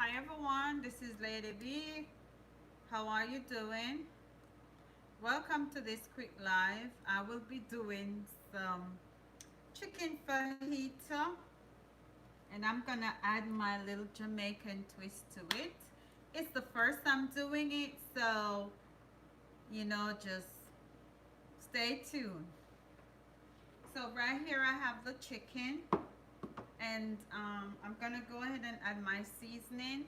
Hi everyone, this is Lady B. How are you doing? Welcome to this quick live. I will be doing some chicken fajita and I'm gonna add my little Jamaican twist to it. It's the first time doing it, so just stay tuned. So right here I have the chicken and I'm gonna go ahead and add my seasoning.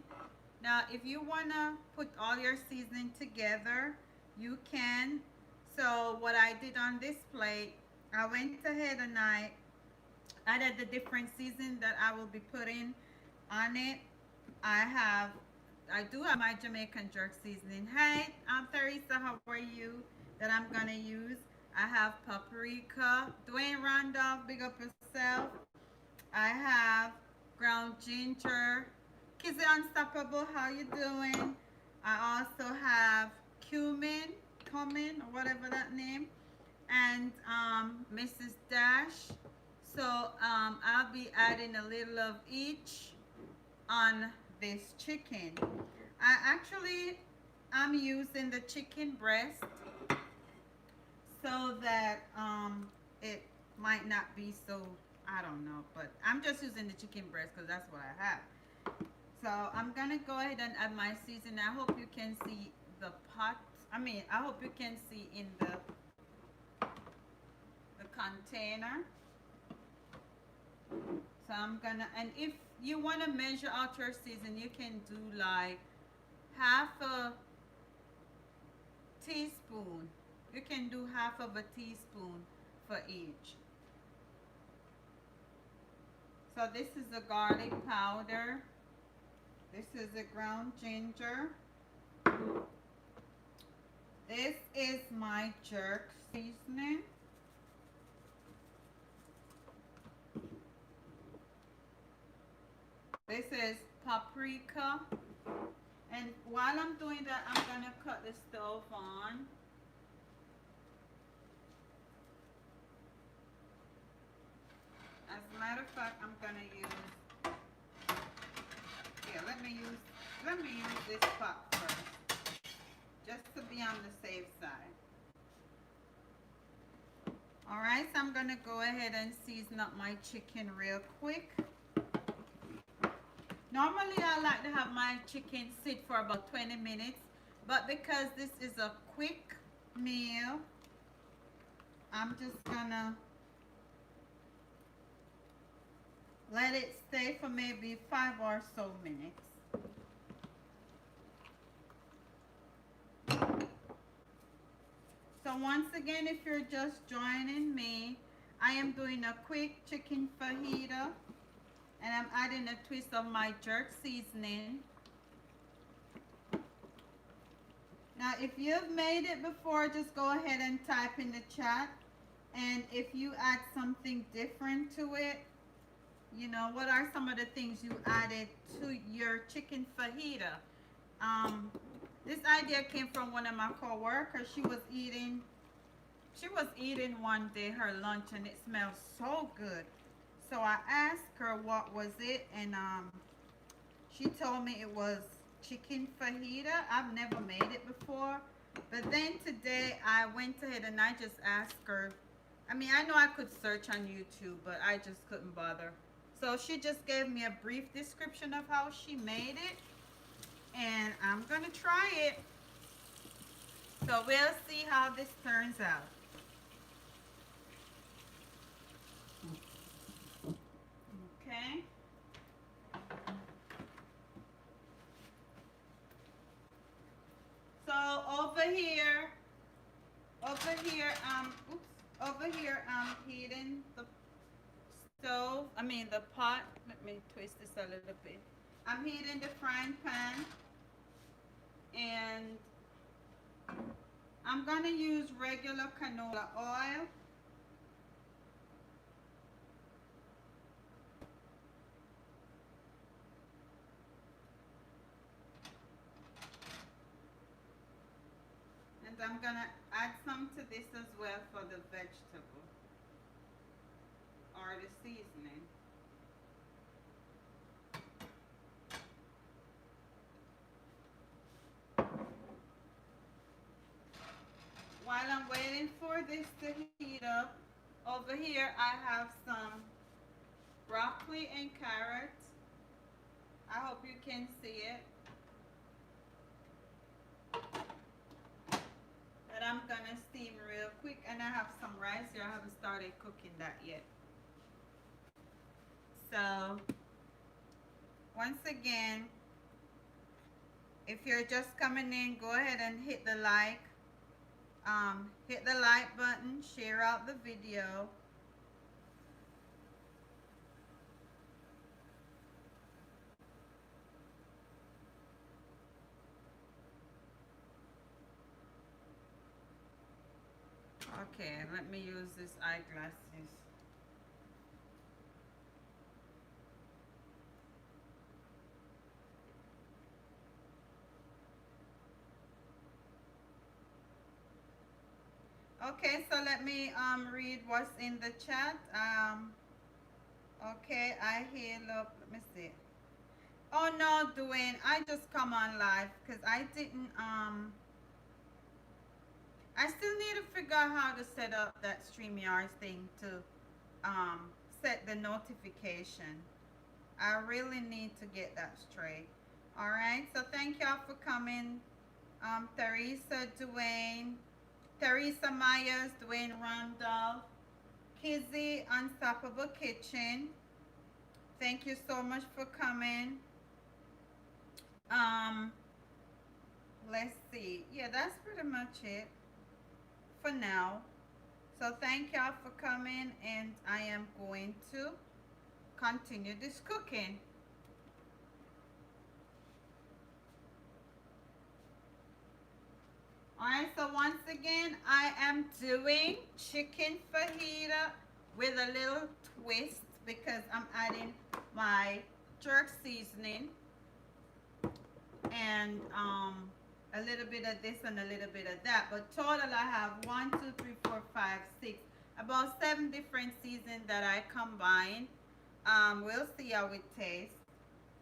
Now, if you want to put all your seasoning together, you can. So what I did on this plate, I went ahead and I added the different seasoning that I will be putting on it. I do have my Jamaican jerk seasoning. Hey, I'm Teresa. How are you? That I'm gonna use. I have paprika. Dwayne Randolph, big up yourself. I have ground ginger. Kizzy Unstoppable, how you doing? I also have cumin, or whatever that name, and Mrs. Dash. So I'll be adding a little of each on this chicken. I'm using the chicken breast so that it might not be so, I don't know, but I'm just using the chicken breast because that's what I have. So I'm gonna go ahead and add my seasoning. I hope you can see the pot. I hope you can see in the container. So I'm gonna, and if you want to measure out your season, you can do like half a teaspoon. You can do half of a teaspoon for each. So this is the garlic powder. This is the ground ginger. This is my jerk seasoning. This is paprika. And while I'm doing that, I'm gonna cut the stove on. As a matter of fact, I'm gonna use, yeah, let me use this pot first, just to be on the safe side. All right, so I'm gonna go ahead and season up my chicken real quick. Normally, I like to have my chicken sit for about 20 minutes, but because this is a quick meal, I'm just gonna let it stay for maybe 5 or so minutes. So once again, if you're just joining me, I am doing a quick chicken fajita and I'm adding a twist of my jerk seasoning. Now, if you've made it before, just go ahead and type in the chat. And if you add something different to it, what are some of the things you added to your chicken fajita? This idea came from one of my coworkers. She was eating one day her lunch and it smelled so good. So I asked her what was it, and she told me it was chicken fajita. I've never made it before, but then today I went ahead and I just asked her. I know I could search on YouTube, but I just couldn't bother. So she just gave me a brief description of how she made it, and I'm gonna try it. So we'll see how this turns out. Okay. So over here, I'm heating the stove. The pot. Let me twist this a little bit. I'm heating the frying pan, and I'm gonna use regular canola oil. And I'm gonna add some to this as well for the vegetable or the seasoning. over here I have some broccoli and carrots. I hope you can see it. That I'm gonna steam real quick, and I have some rice here. I haven't started cooking that yet. So once again, if you're just coming in, go ahead and hit the like button, share out the video. Okay, let me use this eyeglasses. Okay, so let me read what's in the chat. Okay, I hear, look, let me see. Oh no, Dwayne, I just come on live because I didn't I still need to figure out how to set up that StreamYard thing to set the notification. I really need to get that straight. All right, so thank y'all for coming. Teresa, Dwayne, Teresa Myers, Dwayne Randolph, Kizzy, Unstoppable Kitchen. Thank you so much for coming. Let's see. Yeah, that's pretty much it for now. So thank y'all for coming, and I am going to continue this cooking. Alright, so once again, I am doing chicken fajita with a little twist because I'm adding my jerk seasoning and a little bit of this and a little bit of that. But total, I have 1, 2, 3, 4, 5, 6, about 7 different seasons that I combine. We'll see how it tastes.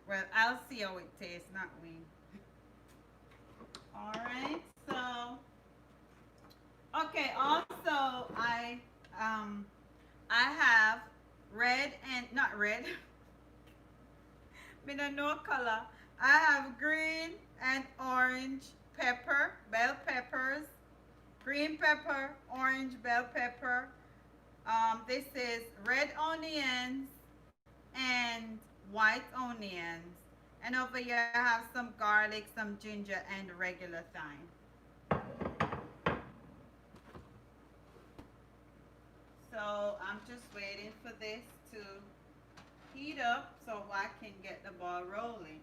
Well, I'll see how it tastes, not we. All right, so okay. Also, I have red and not red. With no color. I have green and orange pepper, bell peppers, green pepper, orange bell pepper. This is red onions and white onions. And over here I have some garlic, some ginger, and regular thyme. So I'm just waiting for this to heat up so I can get the ball rolling.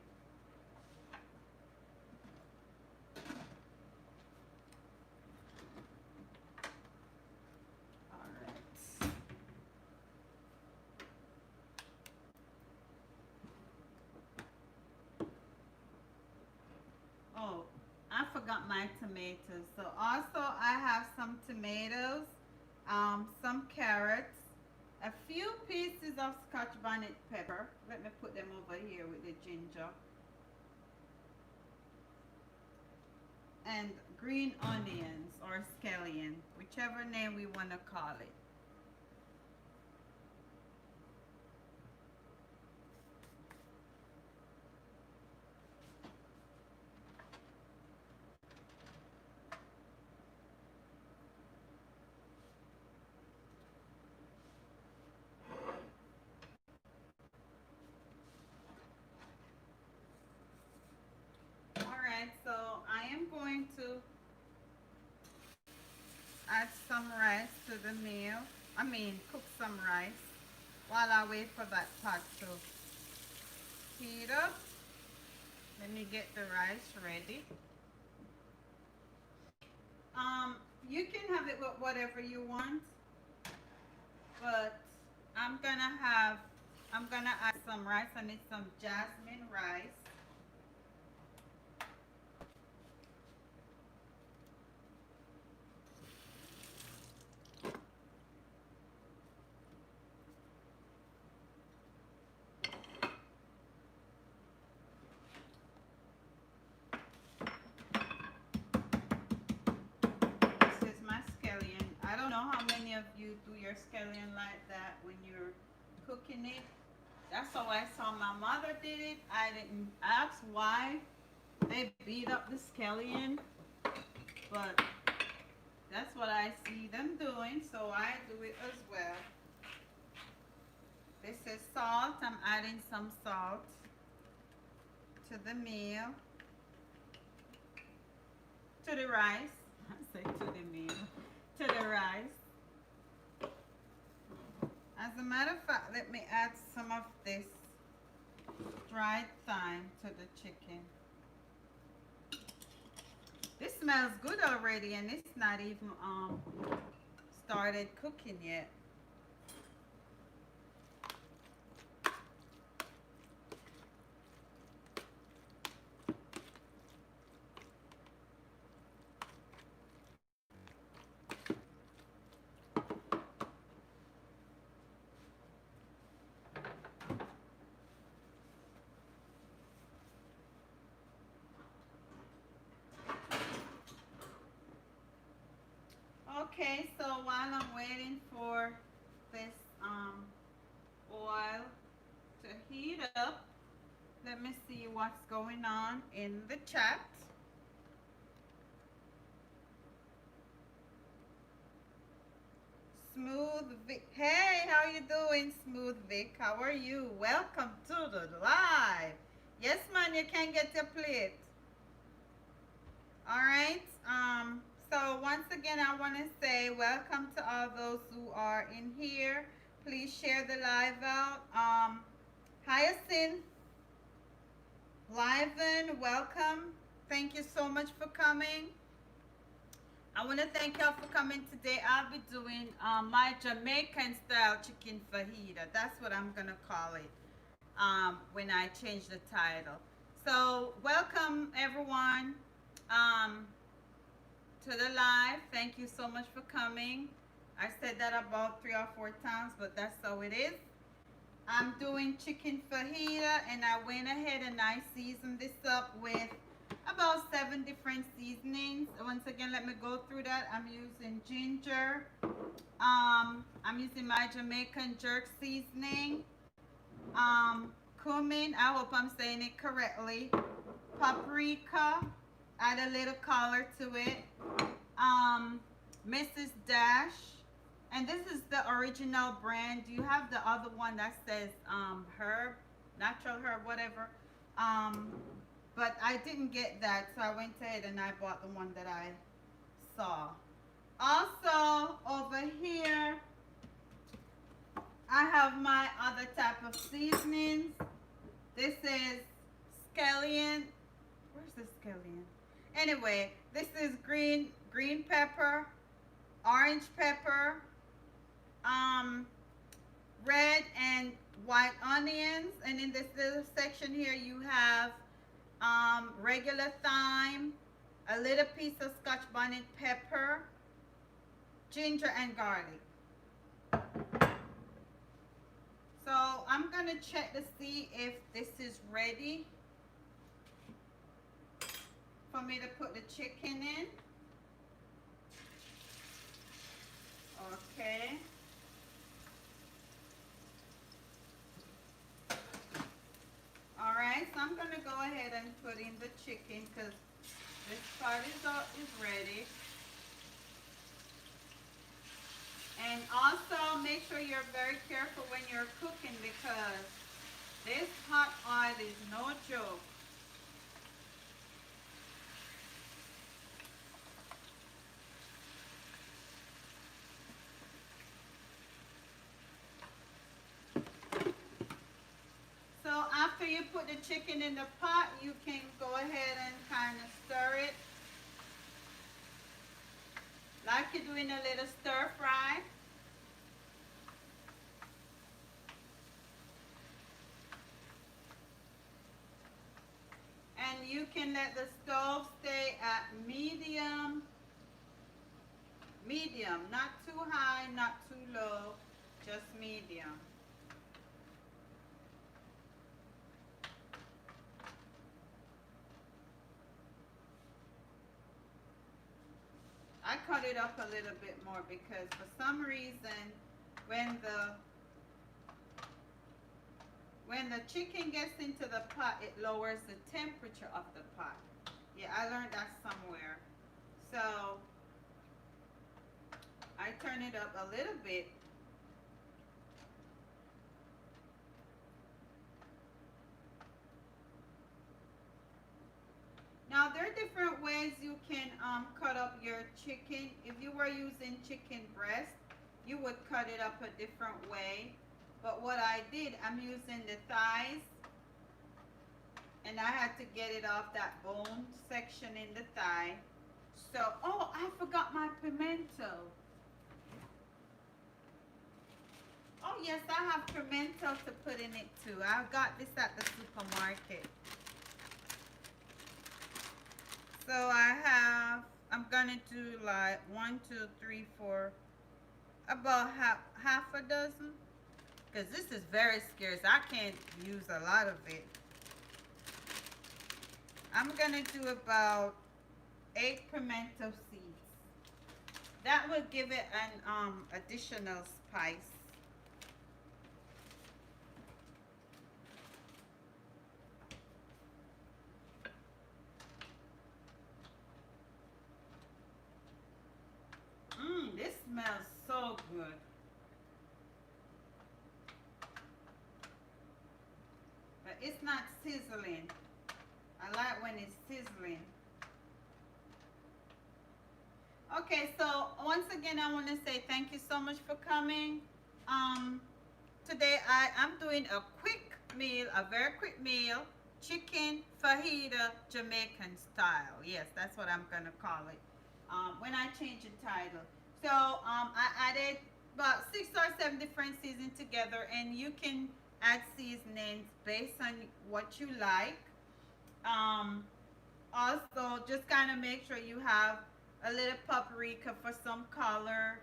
Oh, I forgot my tomatoes. So also I have some tomatoes, some carrots, a few pieces of Scotch bonnet pepper. Let me put them over here with the ginger. And green onions or scallion, whichever name we want to call it. Alright, so I am going to add some rice to the meal. Cook some rice while I wait for that pot to heat up. Let me get the rice ready. You can have it with whatever you want, but I'm gonna add some rice. I need some jasmine rice. This is my scallion. I don't know how many of you do your scallion like that when you're cooking it. That's how I saw my mother did it. I didn't ask why they beat up the scallion, but that's what I see them doing, so I do it as well. This is salt. I'm adding some salt to the meal, to the rice. I say to the meal, to the rice. As a matter of fact, let me add some of this dried thyme to the chicken. This smells good already, and it's not even started cooking yet. Okay, so while I'm waiting for this oil to heat up, let me see what's going on in the chat. Smooth Vic. Hey, how you doing, Smooth Vic? How are you? Welcome to the live. Yes, man, you can get your plate. All right. So once again, I want to say welcome to all those who are in here. Please share the live out. Hyacinth, Liven, welcome. Thank you so much for coming. I want to thank y'all for coming today. I'll be doing my Jamaican style chicken fajita. That's what I'm going to call it when I change the title. So welcome everyone to the live. Thank you so much for coming. I said that about 3 or 4 times, but that's how it is. I'm doing chicken fajita, and I went ahead and I seasoned this up with about 7 different seasonings. Once again, let me go through that. I'm using ginger. I'm using my Jamaican jerk seasoning. Cumin, I hope I'm saying it correctly. Paprika, add a little color to it. Mrs. Dash, and this is the original brand. You have the other one that says herb, natural herb, whatever. But I didn't get that, so I went ahead and I bought the one that I saw. Also, over here, I have my other type of seasonings. This is scallion. Where's the scallion? Anyway, this is green pepper, orange pepper, red and white onions, and in this little section here you have regular thyme, a little piece of Scotch bonnet pepper, ginger and garlic. So I'm gonna check to see if this is ready for me to put the chicken in. Okay. All right, so I'm gonna go ahead and put in the chicken because this part is ready. And also make sure you're very careful when you're cooking because this hot oil is no joke. So after you put the chicken in the pot, you can go ahead and kind of stir it like you're doing a little stir fry. And you can let the stove stay at medium, not too high, not too low, just medium. I cut it up a little bit more because for some reason when the when the chicken gets into the pot, it lowers the temperature of the pot. Yeah, I learned that somewhere. So I turn it up a little bit. Now there are different ways you can cut up your chicken. If you were using chicken breast, you would cut it up a different way. But what I did, I'm using the thighs, and I had to get it off that bone section in the thigh. So, oh, I forgot my pimento. Oh yes, I have pimento to put in it too. I got this at the supermarket. So I'm gonna do like 1, 2, 3, 4, about half a dozen. Because this is very scarce. I can't use a lot of it. I'm gonna do about 8 pimento seeds. That will give it an additional spice. This smells so good. But it's not sizzling. I like when it's sizzling. Okay, so once again, I want to say thank you so much for coming. Today I'm doing a quick meal, a very quick meal, chicken fajita Jamaican style. Yes, that's what I'm gonna call it. When I change the title. So I added about 6 or 7 different seasons together, and you can add seasonings based on what you like. Also, just kind of make sure you have a little paprika for some color.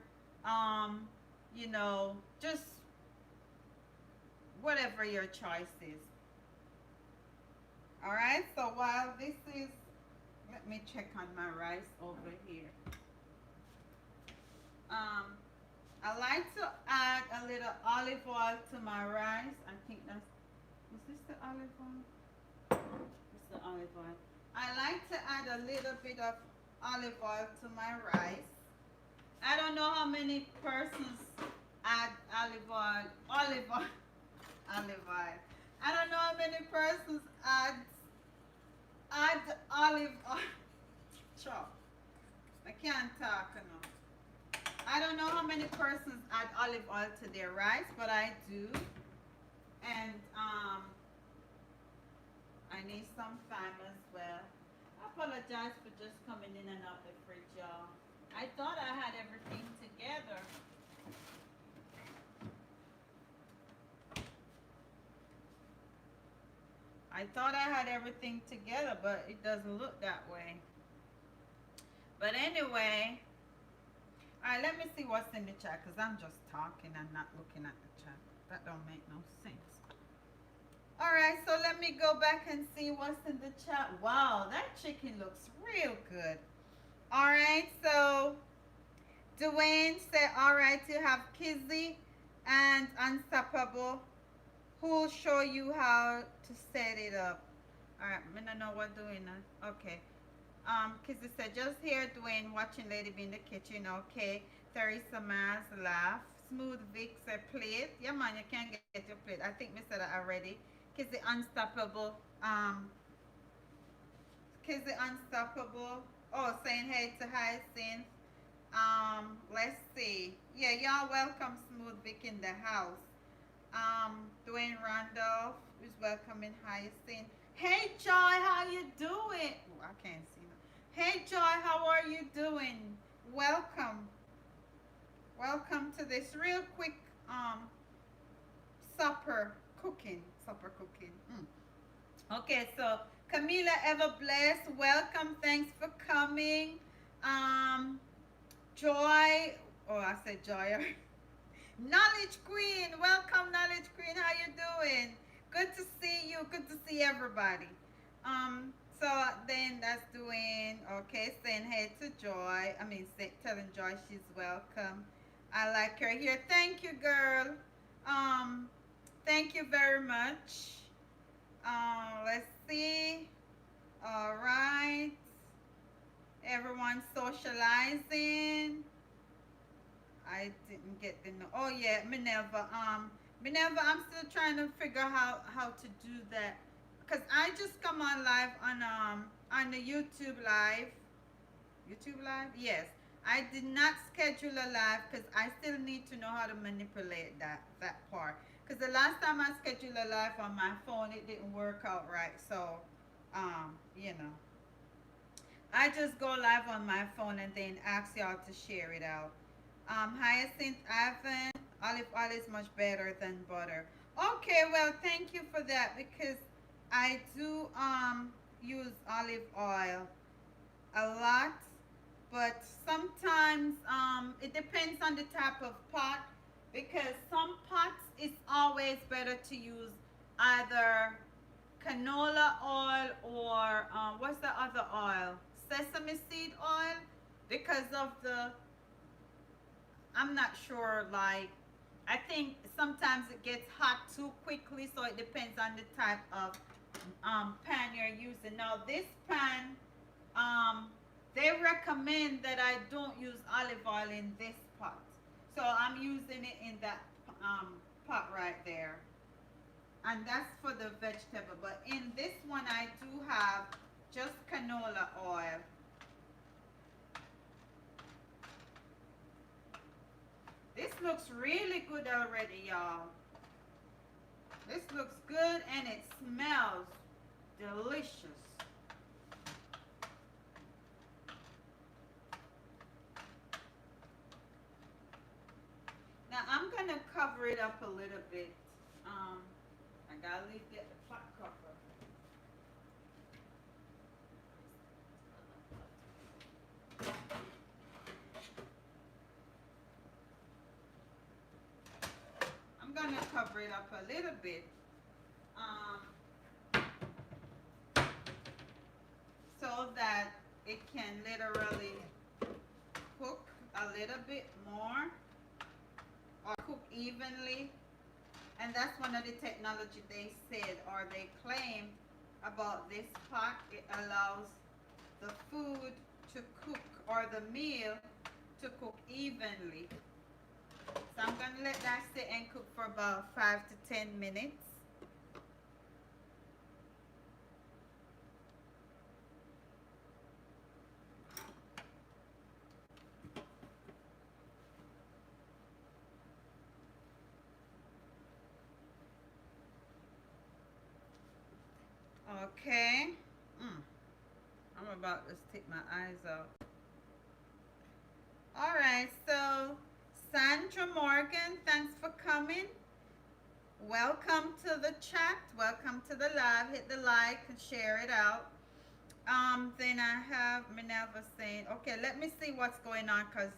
You know, just whatever your choice is. All right. So while this is, let me check on my rice over here. I like to add a little olive oil to my rice. I think that's, is this the olive oil? It's the olive oil. I like to add a little bit of olive oil to my rice. I don't know how many persons add olive oil, olive oil. I don't know how many persons add olive oil. Chop. I can't talk enough. I don't know how many persons add olive oil to their rice, but I do. And I need some thyme as well. I apologize for just coming in and out the fridge, y'all. I thought I had everything together. I thought I had everything together, but it doesn't look that way. But anyway, all right, let me see what's in the chat, because I'm just talking and not looking at the chat. That don't make no sense. All right, so let me go back and see what's in the chat. Wow, that chicken looks real good. All right, so Dwayne said, all right, you have Kizzy and Unstoppable, who will show you how to set it up. All right, I don't know what doing that. Okay. Kizzy said, just here, Dwayne, watching Lady B in the kitchen. Okay. Teresa Mars, laugh. Smooth Vic said, plate. Yeah, man, you can't get your plate. I think we said that already. Kizzy Unstoppable. Kizzy Unstoppable. Oh, saying hey to Hyacinth. Let's see. Yeah, y'all welcome Smooth Vic in the house. Dwayne Randolph is welcoming Hyacinth. Hey, Joy, how you doing? Oh, I can't see. Hey Joy, how are you doing? Welcome. Welcome to this real quick supper cooking. Okay, so Camila Ever Blessed, welcome. Thanks for coming. Joy, oh I said Joy. Knowledge Queen, welcome Knowledge Queen. How you doing? Good to see you. Good to see everybody. So then that's doing okay. Saying hey to Joy. Telling Joy she's welcome. I like her here. Thank you, girl. Um, thank you very much. Let's see. All right. Everyone socializing. I didn't get the no. Oh yeah, Minerva. Minerva, I'm still trying to figure how to do that, cause I just come on live on the YouTube live. YouTube live? Yes. I did not schedule a live because I still need to know how to manipulate that part. Because the last time I scheduled a live on my phone, it didn't work out right. So, you know, I just go live on my phone and then ask y'all to share it out. Hyacinth Ivan, olive oil is much better than butter. Okay, well, thank you for that because I do use olive oil a lot, but sometimes it depends on the type of pot because some pots it's always better to use either canola oil or what's the other oil, sesame seed oil, because of the, I'm not sure, like I think sometimes it gets hot too quickly, so it depends on the type of pan you're using. Now this pan, um, they recommend that I don't use olive oil in this pot. So I'm using it in that pot right there. And that's for the vegetable. But in this one, I do have just canola oil. This looks really good already, y'all. This looks good and it smells delicious. Now I'm gonna cover it up a little bit. I gotta leave the pot cover. I'm gonna cover it up a little bit, so that it can literally cook a little bit more or cook evenly. And that's one of the technology they said or they claim about this pot. It allows the food to cook or the meal to cook evenly. So I'm going to let that sit and cook for about 5 to 10 minutes. Okay. I'm about to stick my eyes out. All right, so Sandra Morgan, thanks for coming. Welcome to the chat. Welcome to the live. Hit the like and share it out. Then I have Minerva saying, okay, let me see what's going on because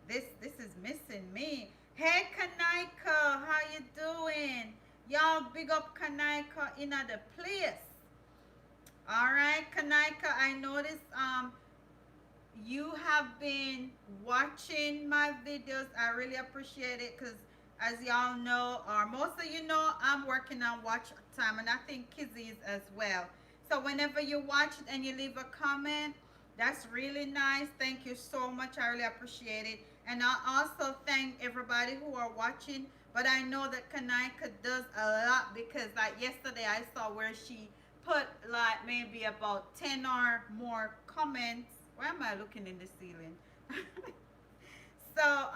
this is missing me. Hey Kanaika, how you doing? Y'all big up Kanaika in the place. All right, Kanaika, I noticed you have been watching my videos. I really appreciate it because as y'all know, or most of you know, I'm working on watch time and I think Kizzy's as well. So whenever you watch it and you leave a comment, that's really nice. Thank you so much. I really appreciate it. And I also thank everybody who are watching. But I know that Kanaika does a lot because like yesterday I saw where she put like maybe about 10 or more comments. Why am I looking in the ceiling? So,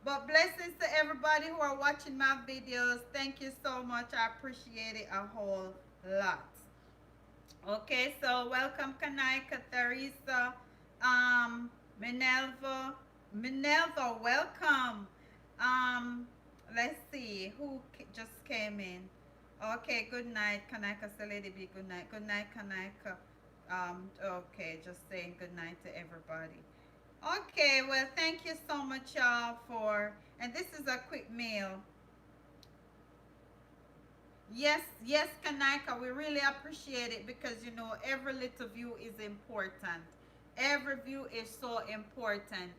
but blessings to everybody who are watching my videos. Thank you so much. I appreciate it a whole lot. Okay, so welcome Kanaika, Theresa, Minerva. Minerva, welcome. Um, let's see who just came in. Okay, good night, Kanaika. So Lady B, good night. Good night, Kanaika. Okay, just saying good night to everybody. Okay, well, thank you so much, y'all, for, and this is a quick meal. Yes, yes, Kanaka, we really appreciate it because you know every little view is important. Every view is so important.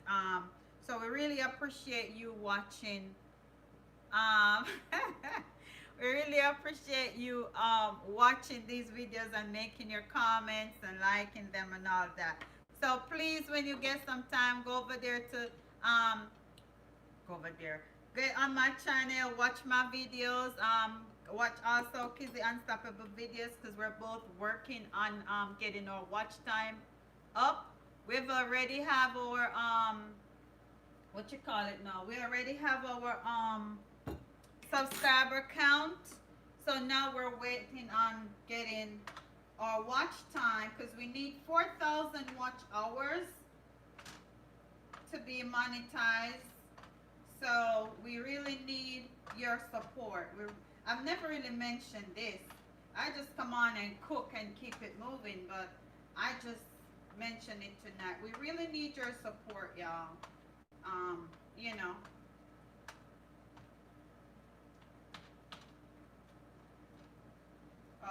So we really appreciate you watching. Um, we really appreciate you watching these videos and making your comments and liking them and all that. So please, when you get some time, go over there to um, go over there. Get on my channel, watch my videos. Watch also Kizzy Unstoppable videos because we're both working on getting our watch time up. We've already have our what you call it now? We already have our subscriber count. So now we're waiting on getting our watch time because we need 4,000 watch hours to be monetized. So we really need your support. I've never really mentioned this. I just come on and cook and keep it moving, but I just mentioned it tonight. We really need your support, y'all. You know.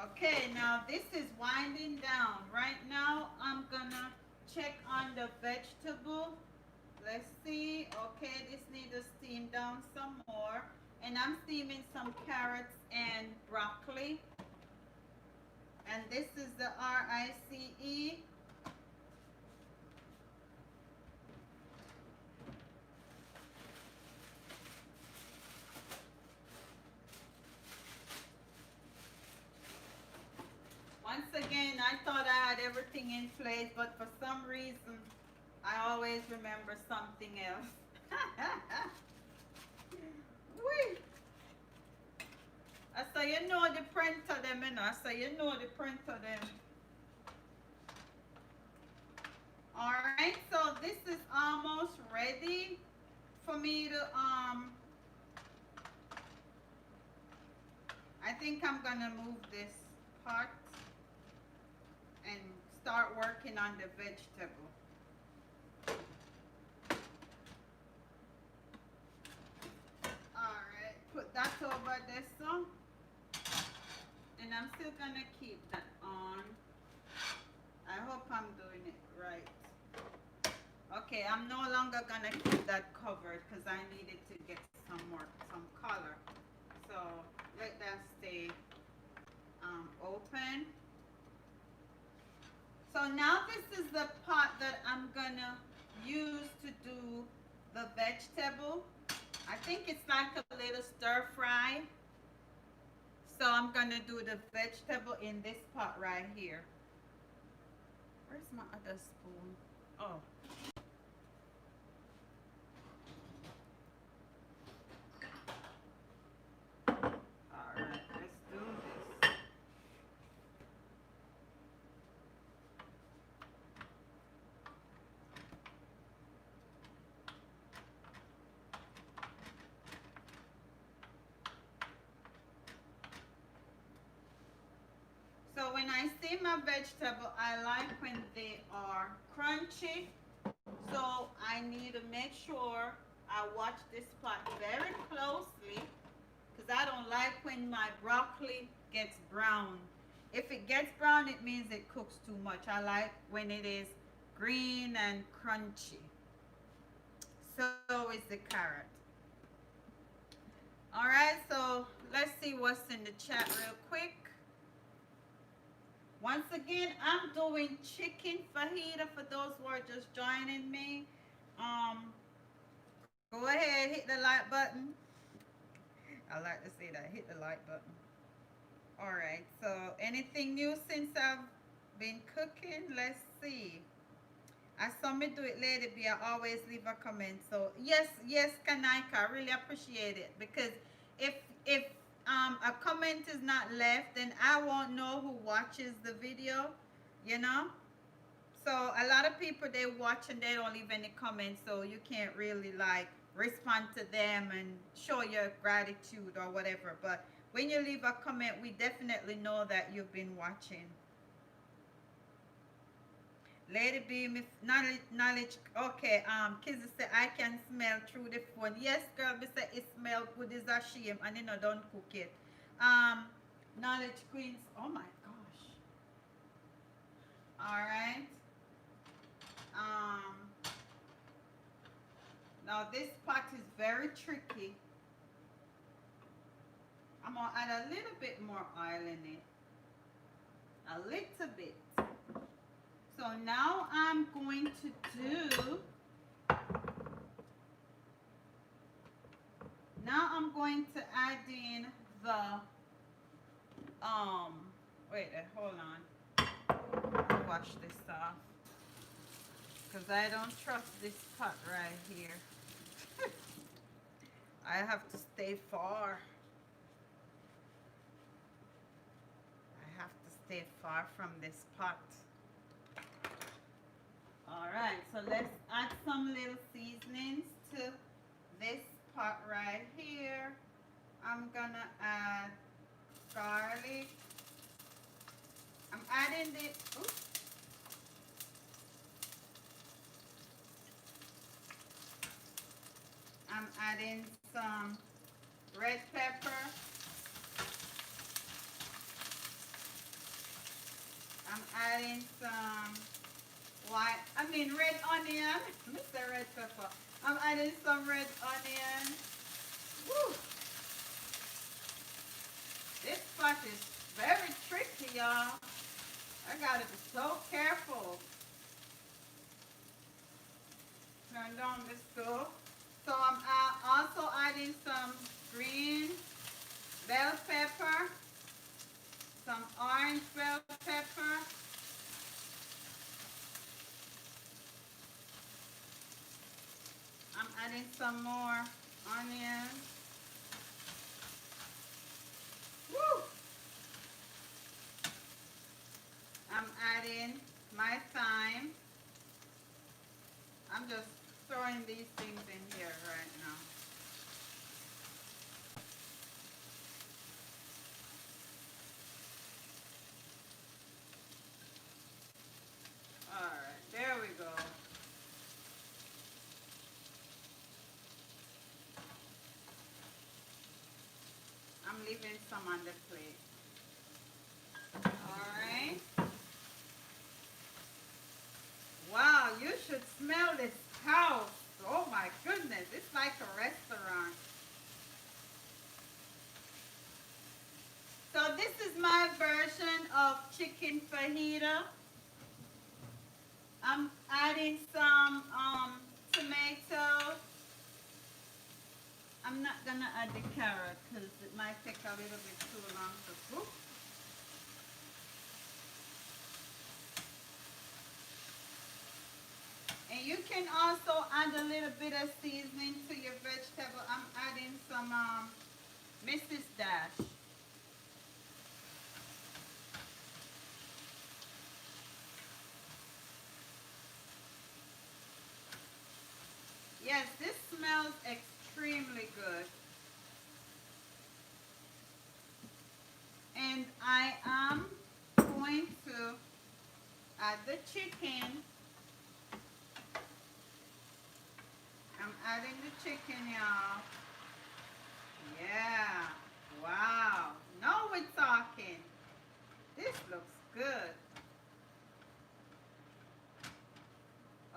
Okay, now this is winding down. Right now, I'm gonna check on the vegetable. Let's see. Okay, this needs to steam down some more. And I'm steaming some carrots and broccoli. And this is the RICE. Once again, I thought I had everything in place, but for some reason, I always remember something else. Whee! I say, you know the printer them, you know. I say, you know the printer them. Alright, so this is almost ready for me to, I think I'm gonna move this part and start working on the vegetable. Alright, put that over this one. And I'm still gonna keep that on. I hope I'm doing it right. Okay, I'm no longer gonna keep that covered because I needed to get some color. So let that stay open. So now this is the pot that I'm gonna use to do the vegetable. I think it's like a little stir fry. So I'm gonna do the vegetable in this pot right here. Where's my other spoon? Oh. Alright, let's do this. So when I see my vegetable, I like when they are crunchy. So I need to make sure I watch this pot very closely because I don't like when my broccoli gets brown. If it gets brown, it means it cooks too much. I like when it is green and crunchy. So is the carrot. All right, so let's see what's in the chat real quick. Once again, I'm doing chicken fajita for those who are just joining me. Go ahead, hit the like button. I like to say that, hit the like button. All right, so anything new since I've been cooking? Let's see. I saw me do it, Lady B. I always leave a comment. So yes, yes, Kanaika, I really appreciate it because if if a comment is not left, then I won't know who watches the video, you know. So a lot of people they watch and they don't leave any comments, so you can't really like respond to them and show your gratitude or whatever. But when you leave a comment, we definitely know that you've been watching. Lady B, Miss knowledge. Okay, Kizzy say I can smell through the phone. Yes, girl, me say it smell good is a shame and you know don't cook it. Knowledge Queens. Oh my gosh. All right. Um, Now this pot is very tricky. I'm gonna add a little bit more oil in it. A little bit. So now I'm going to do, now I'm going to add in the, um, wait, hold on. I'll wash this off. Because I don't trust this pot right here. I have to stay far. I have to stay far from this pot. Alright, so let's add some little seasonings to this pot right here. I'm gonna add garlic. I'm adding the, oops. I'm adding some red pepper. I'm adding some red onion. Mr. Red Pepper. I'm adding some red onion. Woo! This pot is very tricky, y'all. I gotta be so careful. Turn down the stove. So I'm also adding some green bell pepper, some orange bell pepper, I'm adding some more onion. Woo! I'm adding my thyme. I'm just throwing these things in here right now. Alright, there we go. I'm leaving some on the plate. Alright. Wow, you should smell this house. Oh my goodness, it's like a restaurant. So this is my version of chicken fajita. I'm adding some tomatoes. I'm not gonna add the carrot because it might take a little bit too long to cook. And you can also add a little bit of seasoning to your vegetable. I'm adding some Mrs. Dash. Yes, this smells extremely good. And I am going to add the chicken. I'm adding the chicken, y'all. Yeah. Wow. Now we're talking. This looks good.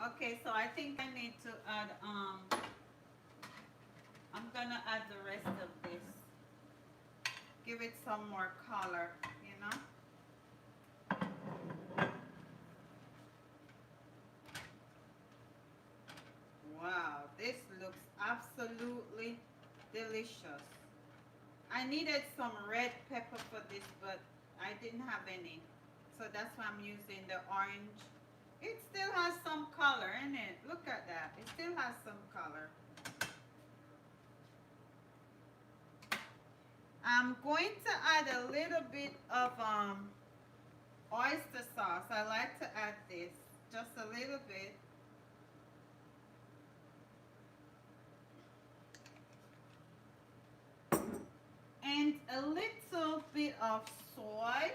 Okay, so I think I need to add, I'm gonna add the rest of this. Give it some more color, you know? Wow, this looks absolutely delicious. I needed some red pepper for this, but I didn't have any. So that's why I'm using the orange. It still has some color in it. Look at that. It still has some color. I'm going to add a little bit of oyster sauce. I like to add this. Just a little bit. And a little bit of soy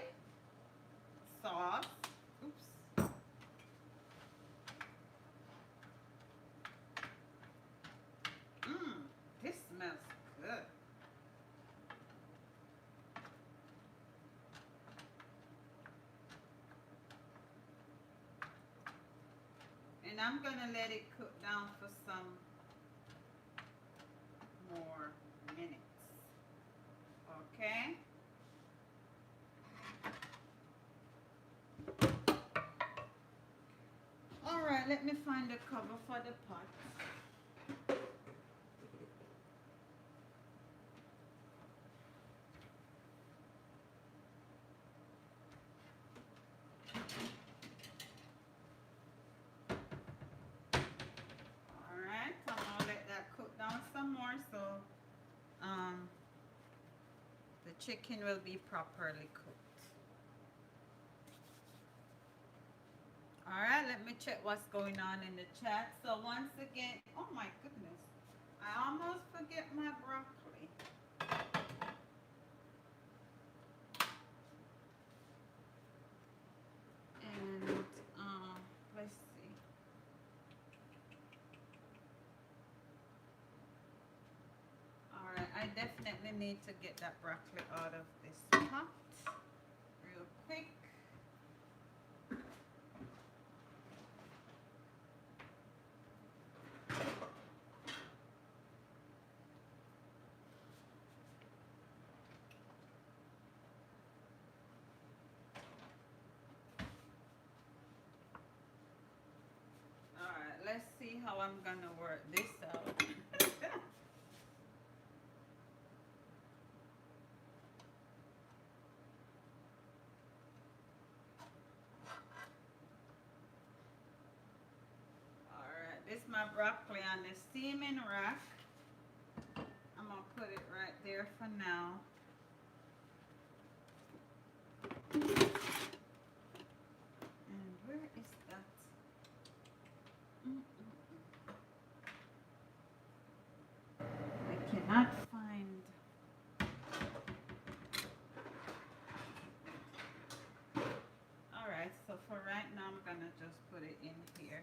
sauce. Oops. This smells good. I'm gonna let it cook down for some more minutes. Okay. All right, let me find the cover for the pot. All right, I'm gonna let that cook down some more so um, the chicken will be properly cooked. All right, let me check what's going on in the chat. So once again, oh my goodness, I almost forget my broccoli. And let's see. All right, I definitely need to get that broccoli out of this pot real quick. All right, let's see how I'm gonna work this out. All right, this is my broccoli on the steaming rack. I'm gonna put it right there for now. And where is that? I cannot find. All right, so for right now, I'm gonna just put it in here.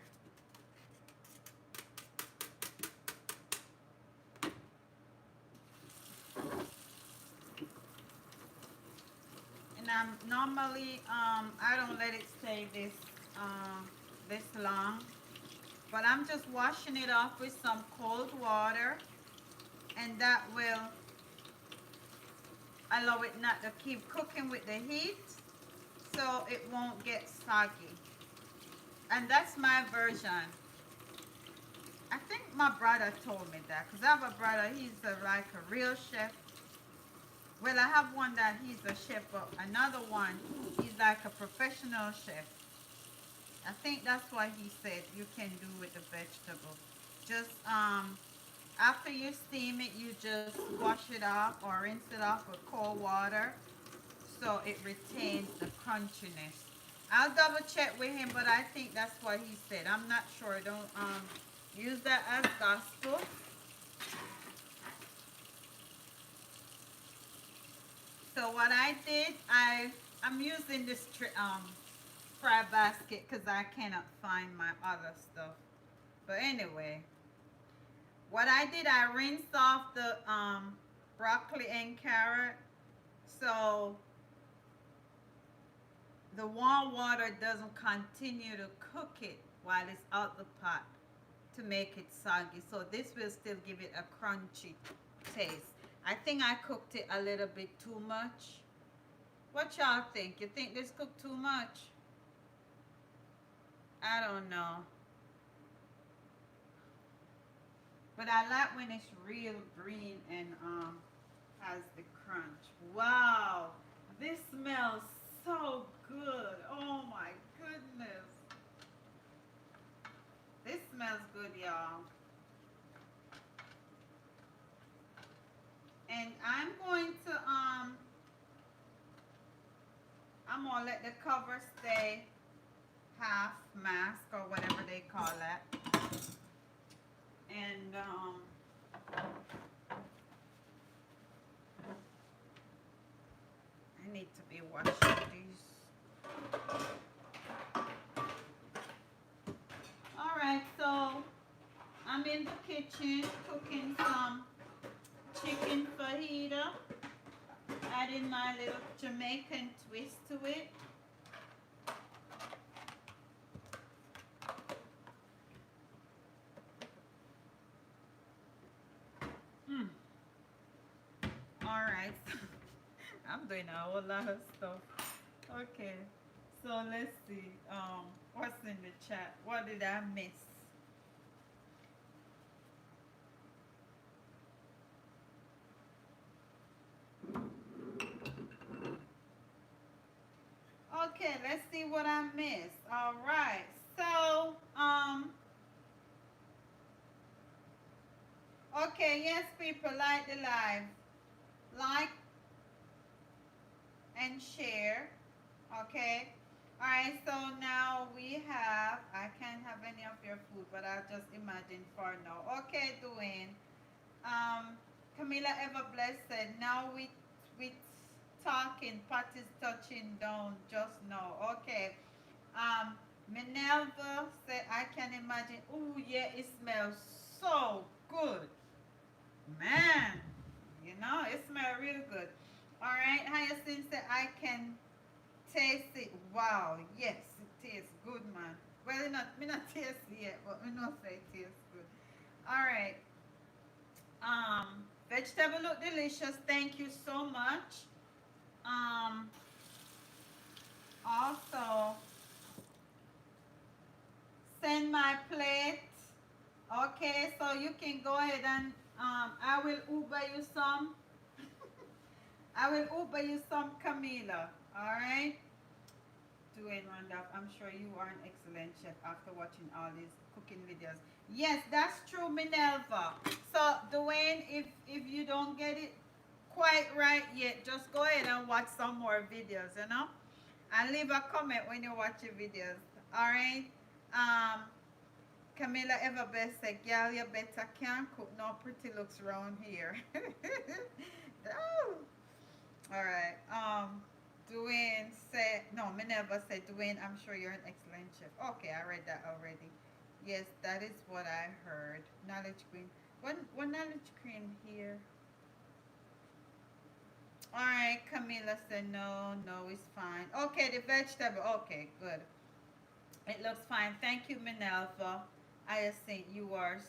And I'm normally, I don't let it stay this long, but I'm just washing it off with some cold water, and that will allow it not to keep cooking with the heat, so it won't get soggy. And that's my version. I think my brother told me that, because I have a brother, he's like a real chef. Well, I have one that he's a chef, but another one, he's like a professional chef. I think that's why he said you can do with the vegetable. Just after you steam it, you just wash it off or rinse it off with cold water so it retains the crunchiness. I'll double check with him, but I think that's what he said. I'm not sure. Don't use that as gospel. So what I did, I'm using this fry basket because I cannot find my other stuff. But anyway, what I did, I rinsed off the broccoli and carrot, so the warm water doesn't continue to cook it while it's out the pot to make it soggy. So this will still give it a crunchy taste. I think I cooked it a little bit too much. What y'all think? You think this cooked too much? I don't know. But I like when it's real green and has the crunch. Wow, this smells so good. Oh my goodness. This smells good, y'all. And I'm going to I'm gonna let the cover stay half mask or whatever they call that. And I need to be washing these. All right, so I'm in the kitchen cooking some chicken fajita, adding my little Jamaican twist to it. right. I'm doing a whole lot of stuff. Okay. So let's see. What's in the chat? What did I miss? Okay, let's see what I missed. All right. So, okay, yes, people, like the live. Like and share. Okay. All right. So now we have. I can't have any of your food, but I'll just imagine for now. Okay, Dwayne. Um, Camila Everblessed said, now we talking. Pot is touching down just now. Okay. Um, Minerva said, I can imagine. Oh yeah, it smells so good, man. You know, it smells real good. All right. Hyacinth said, I can taste it. Wow. Yes, it tastes good, man. Well, me not taste it yet, but me know say it tastes good. All right. Vegetable look delicious. Thank you so much. Um, Also, send my plate. Okay, so you can go ahead and I will Uber you some. I will Uber you some, Camila. All right. Dwayne Randolph, I'm sure you are an excellent chef after watching all these cooking videos. Yes, that's true, Minerva. So, Dwayne, if you don't get it quite right yet, just go ahead and watch some more videos, you know? And leave a comment when you watch your videos. All right? Um, Camilla Everbest said, "Girl, you better can't cook no pretty looks around here." Oh. All right. Dwayne said, no, Minerva said, Dwayne, I'm sure you're an excellent chef. Okay, I read that already. Yes, that is what I heard. Knowledge Queen. One Knowledge Queen here. All right, Camila said, no, no, it's fine. Okay, the vegetable. Okay, good. It looks fine. Thank you, Minerva. I think you are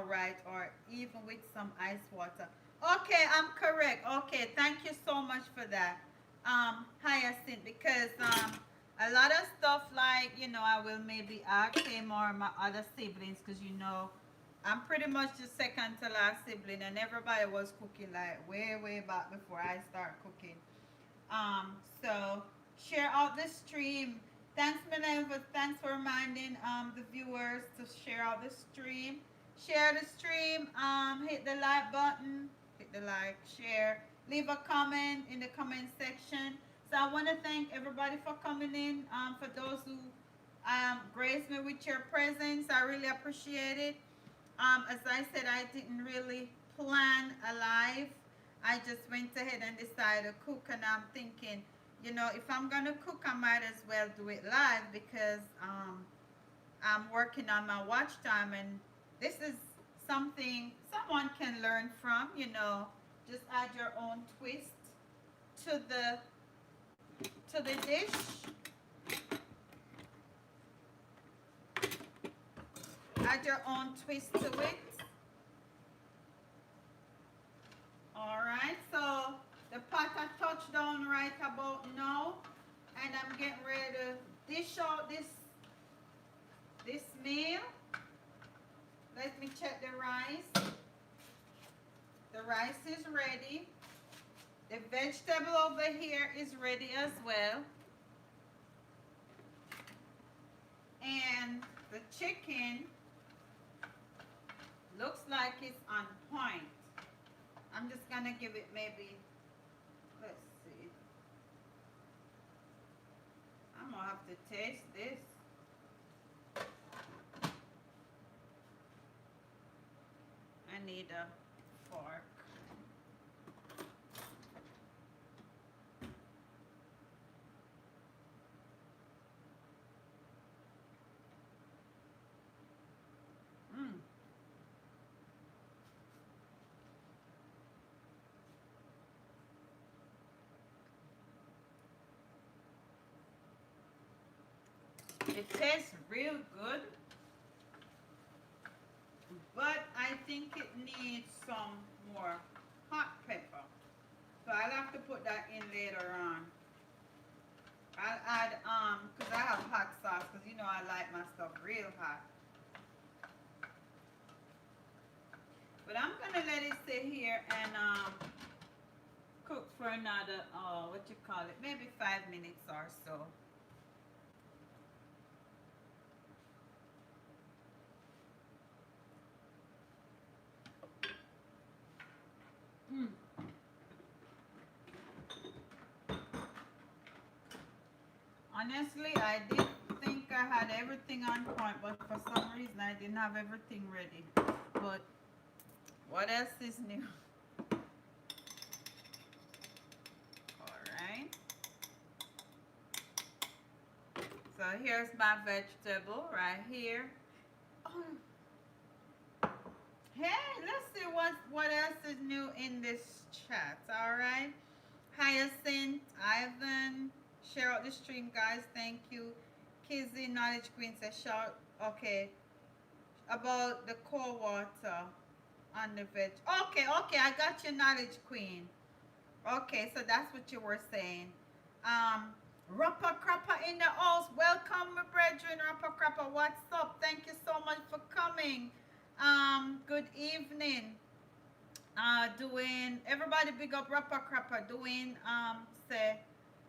right, or even with some ice water. Okay, I'm correct. Okay, thank you so much for that, Hyacinth. Because a lot of stuff like I will maybe ask him or my other siblings, because I'm pretty much the second to last sibling, and everybody was cooking like way back before I start cooking. So share out the stream. Thanks, Minerva. Thanks for reminding the viewers to share out the stream. Share the stream. Hit the like button. Hit the like, share. Leave a comment in the comment section. So I want to thank everybody for coming in. For those who graced me with your presence, I really appreciate it. As I said, I didn't really plan a live. I just went ahead and decided to cook, and I'm thinking, if I'm gonna cook, I might as well do it live because I'm working on my watch time, and this is something someone can learn from. Just add your own twist to the dish. Add your own twist to it. All right, so the pot I touched down right about now, and I'm getting ready to dish out this meal. Let me check the rice. The rice is ready. The vegetable over here is ready as well. And the chicken looks like it's on point. I'm just gonna give it maybe, let's see. I'm gonna have to taste this. I need a fork. Mm. It tastes real good, but I think it needs some more hot pepper. So I'll have to put that in later on. I'll add, because I have hot sauce, because you know I like my stuff real hot. But I'm going to let it sit here and cook for another, what you call it, maybe 5 minutes or so. Mm. Honestly, I did think I had everything on point, but for some reason I didn't have everything ready. But what else is new? Alright. So here's my vegetable right here. Oh. Hey, let's see what else is new in this chat. Alright. Hyacinth, Ivan, share out the stream, guys. Thank you. Kizzy, Knowledge Queen says, shout. Okay. About the cold water on the veg. Okay, okay. I got your Knowledge Queen. Okay, so that's what you were saying. Rapper Crapper in the house. Welcome, my brethren. Rapper Crapper, what's up? Thank you so much for coming. Good evening. Doing everybody big up Rapper Crapper. Doing say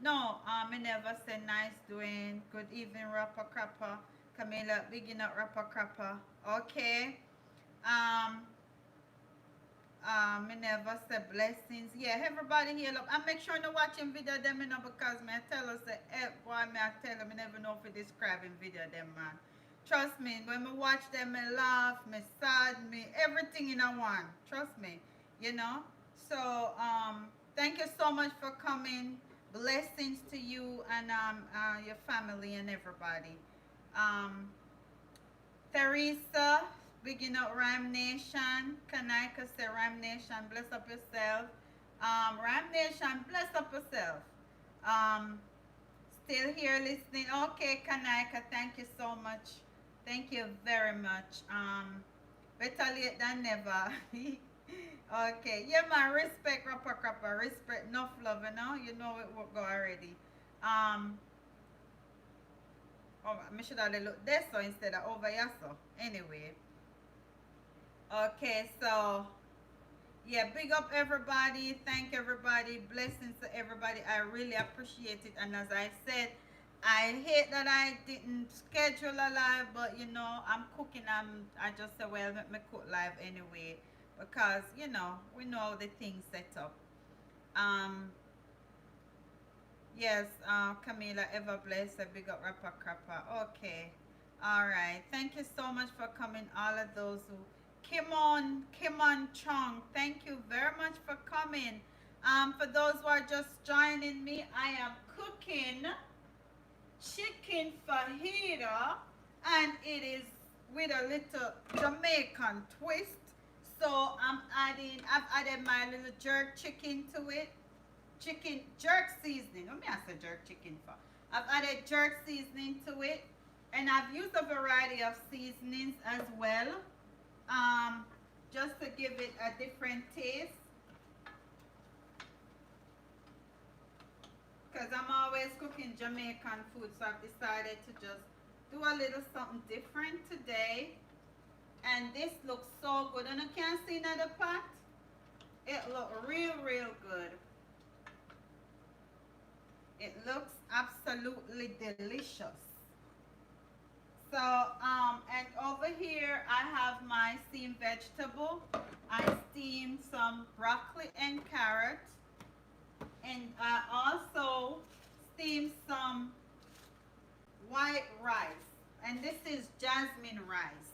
no. I never say nice. Doing good evening Rapper Crapper. Camilla bigging up Rapper Crapper. Okay. Me never say blessings. Yeah, everybody here look. I make sure no watching video them you know because me I tell us that boy me I tell them I never know if we describing video them man. Trust me, when me watch them me laugh, me sad, me everything in a one. Trust me, you know. So thank you so much for coming. Blessings to you and your family and everybody. Um Teresa, bigging up Rhyme Nation. Kanika say Rhyme Nation, bless up yourself. Rhyme Nation, bless up yourself. Um, Still here listening. Okay, Kanika, thank you so much. Thank you very much. Better late than never. Okay, yeah, man, respect, Rapper Crapper, respect, enough love, you know it will go already. Um, oh, I should have looked there so instead of over here so. Anyway, okay, so yeah, big up everybody. Thank everybody. Blessings to everybody. I really appreciate it. And as I said, I hate that I didn't schedule a live, but you know, I'm cooking. I just said, well, let me cook live anyway because you know we know the things set up. Um, yes, Camila, ever blessed. A big up Rapper Crapper. Okay, all right. Thank you so much for coming. All of those who Kim on Chong, thank you very much for coming. For those who are just joining me, I am cooking chicken fajita, and it is with a little Jamaican twist. So I've added my little jerk chicken to it. Chicken jerk seasoning. Let me ask a jerk chicken for. I've added jerk seasoning to it, and I've used a variety of seasonings as well. Just to give it a different taste. Because I'm always cooking Jamaican food, so I've decided to just do a little something different today. And this looks so good. And you can see another pot. It looks real, real good. It looks absolutely delicious. So, and over here I have my steamed vegetable. I steamed some broccoli and carrot. And I also steamed some white rice. And this is jasmine rice.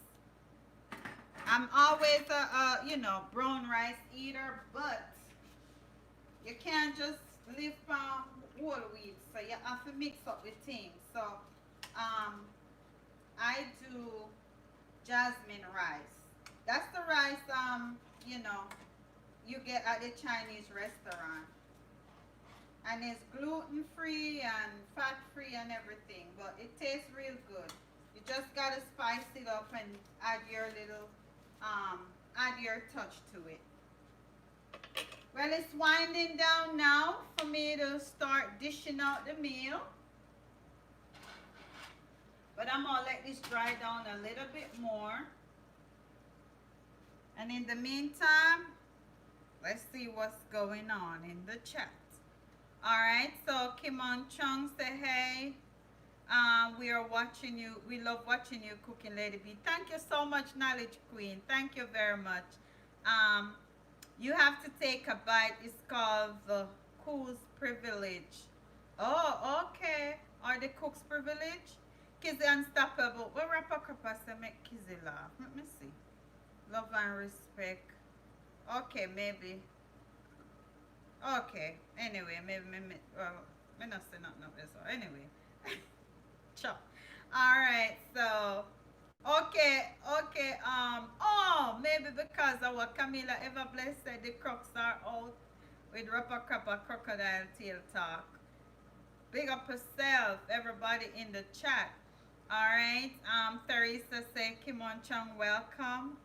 I'm always a brown rice eater, but you can't just live on whole wheat. So you have to mix up the things. So, I do jasmine rice. That's the rice, you get at the Chinese restaurant. And it's gluten-free and fat-free and everything. But it tastes real good. You just got to spice it up and add your little, add your touch to it. Well, it's winding down now for me to start dishing out the meal. But I'm gonna let this dry down a little bit more. And in the meantime, let's see what's going on in the chat. All right, so Kim On Chung say hey. We are watching you. We love watching you cooking, Lady B. Thank you so much, Knowledge Queen. Thank you very much. Um, you have to take a bite. It's called the Cook's Privilege. Oh, okay. Or the Cook's Privilege. Kizzy Unstoppable. What rapper say make Kizzy laugh? Let me see. Love and respect. Okay, maybe. Okay. Anyway, maybe. Well, me not say nothing of this. Anyway. Chop. All right. So, okay. Oh, maybe because our Camila Everbless said the crocs are out with Rapper Crapper Crocodile Tail Talk. Big up yourself, everybody in the chat. All right. Theresa said, Kim On Chung, welcome.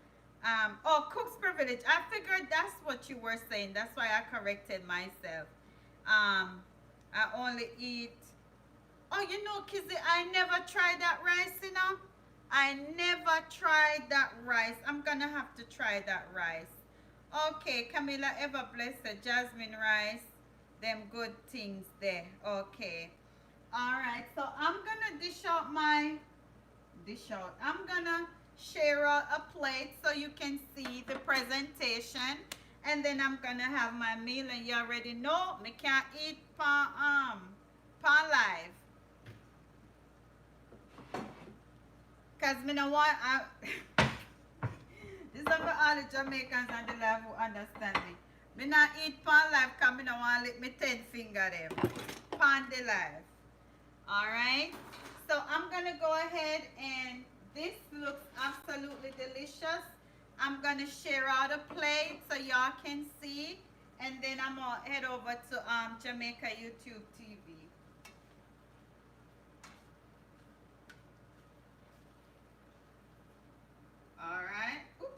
Cook's privilege. I figured that's what you were saying. That's why I corrected myself. I only eat. Oh, you know, Kizzy, I never tried that rice, you know. I never tried that rice. I'm gonna have to try that rice. Okay, Camilla Ever Blessed, jasmine rice, them good things there. Okay. All right, so I'm gonna I'm gonna share a plate so you can see the presentation, and then I'm gonna have my meal. And you already know me can't eat pan live, cause me no want. This is for all the Jamaicans and the live who understand me. Me not eat pan live, cause me no want lick me 10 finger them. Pan the live. Alright, so I'm gonna go ahead, and this looks absolutely delicious. I'm gonna share out a plate so y'all can see, and then I'm gonna head over to Jamaica YouTube TV. Alright, oops.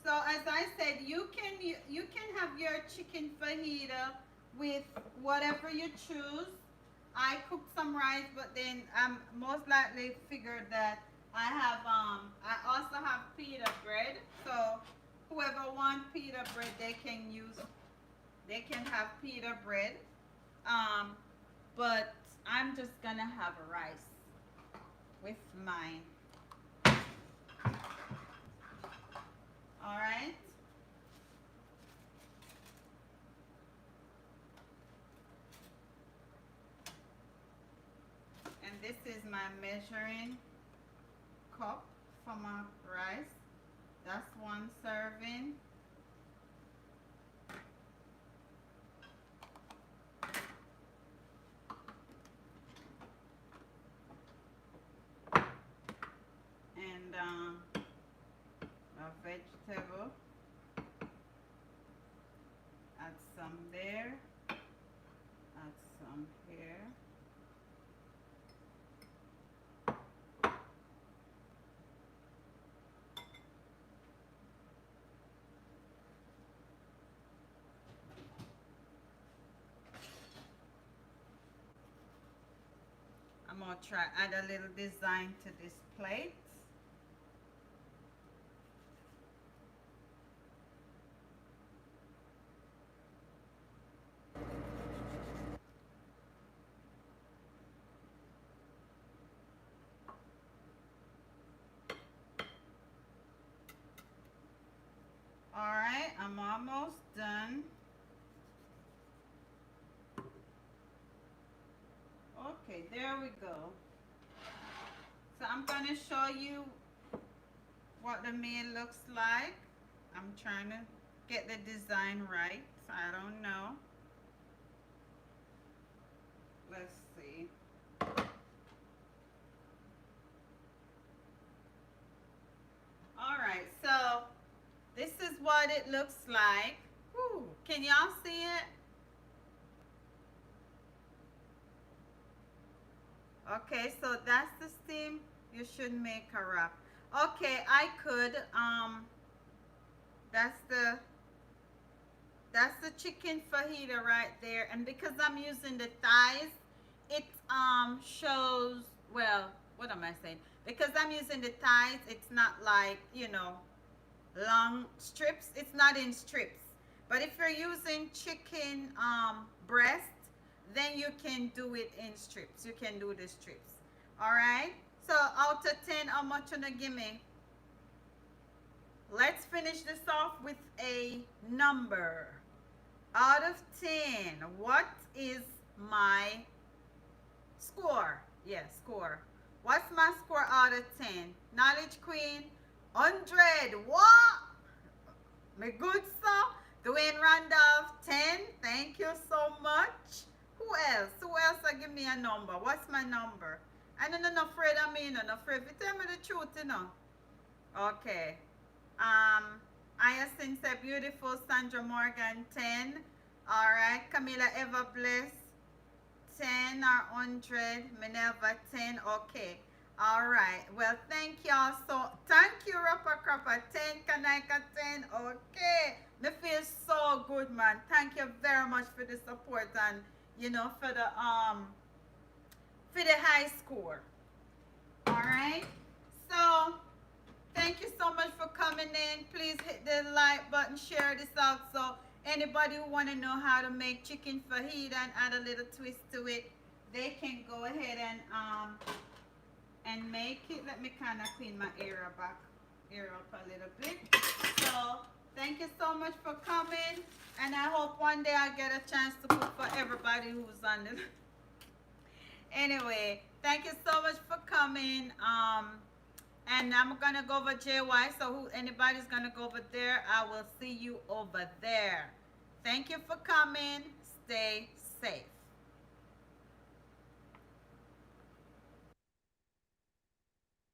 So as I said, you can have your chicken fajita with whatever you choose. I cooked some rice, but then most likely figured that I also have pita bread. So whoever wants pita bread, they can have pita bread. Um, but I'm just gonna have a rice with mine. All right. And this is my measuring cup for my rice. That's one serving. And a vegetable. Add some there. Add some here. I'm gonna try add a little design to this plate. All right, I'm almost done. Okay, there we go. So I'm gonna show you what the meal looks like. I'm trying to get the design right. I don't know. Let's see. All right, so this is what it looks like. Whew. Can y'all see it? Okay, so that's the steam. You should make a wrap. Okay, I could, that's the That's the chicken fajita right there. And because I'm using the thighs, it shows, well, what am I saying? Because I'm using the thighs, it's not like, long strips. It's not in strips. But if you're using chicken breast, then you can do it in strips. You can do the strips. All right? So out of 10, how much you gonna give me? Let's finish this off with a number. Out of 10, what is my score? Yes, score. What's my score out of 10? Knowledge Queen, 100. What? My good sir. Dwayne Randolph, 10. Thank you so much. Who else? Who else will give me a number? What's my number? I don't know, afraid of me, no afraid. If you tell me the truth, Okay. Hyacinth said beautiful. Sandra Morgan, 10. All right. Camila Everbless, 10 or 100. Minerva, 10. Okay. All right. Well, thank y'all. So, thank you, Rapper Crapper. 10, Kanika, 10. Okay. Me feel so good, man. Thank you very much for the support and, for the high score. All right. So, thank you so much for coming in. Please hit the like button, share this out. So anybody who want to know how to make chicken fajita and add a little twist to it, they can go ahead and make it. Let me kind of clean my ear up a little bit. So thank you so much for coming, and I hope one day I get a chance to cook for everybody who's on it. Anyway, thank you so much for coming. And I'm gonna go over JY. So who anybody's gonna go over there, I will see you over there. Thank you for coming. Stay safe.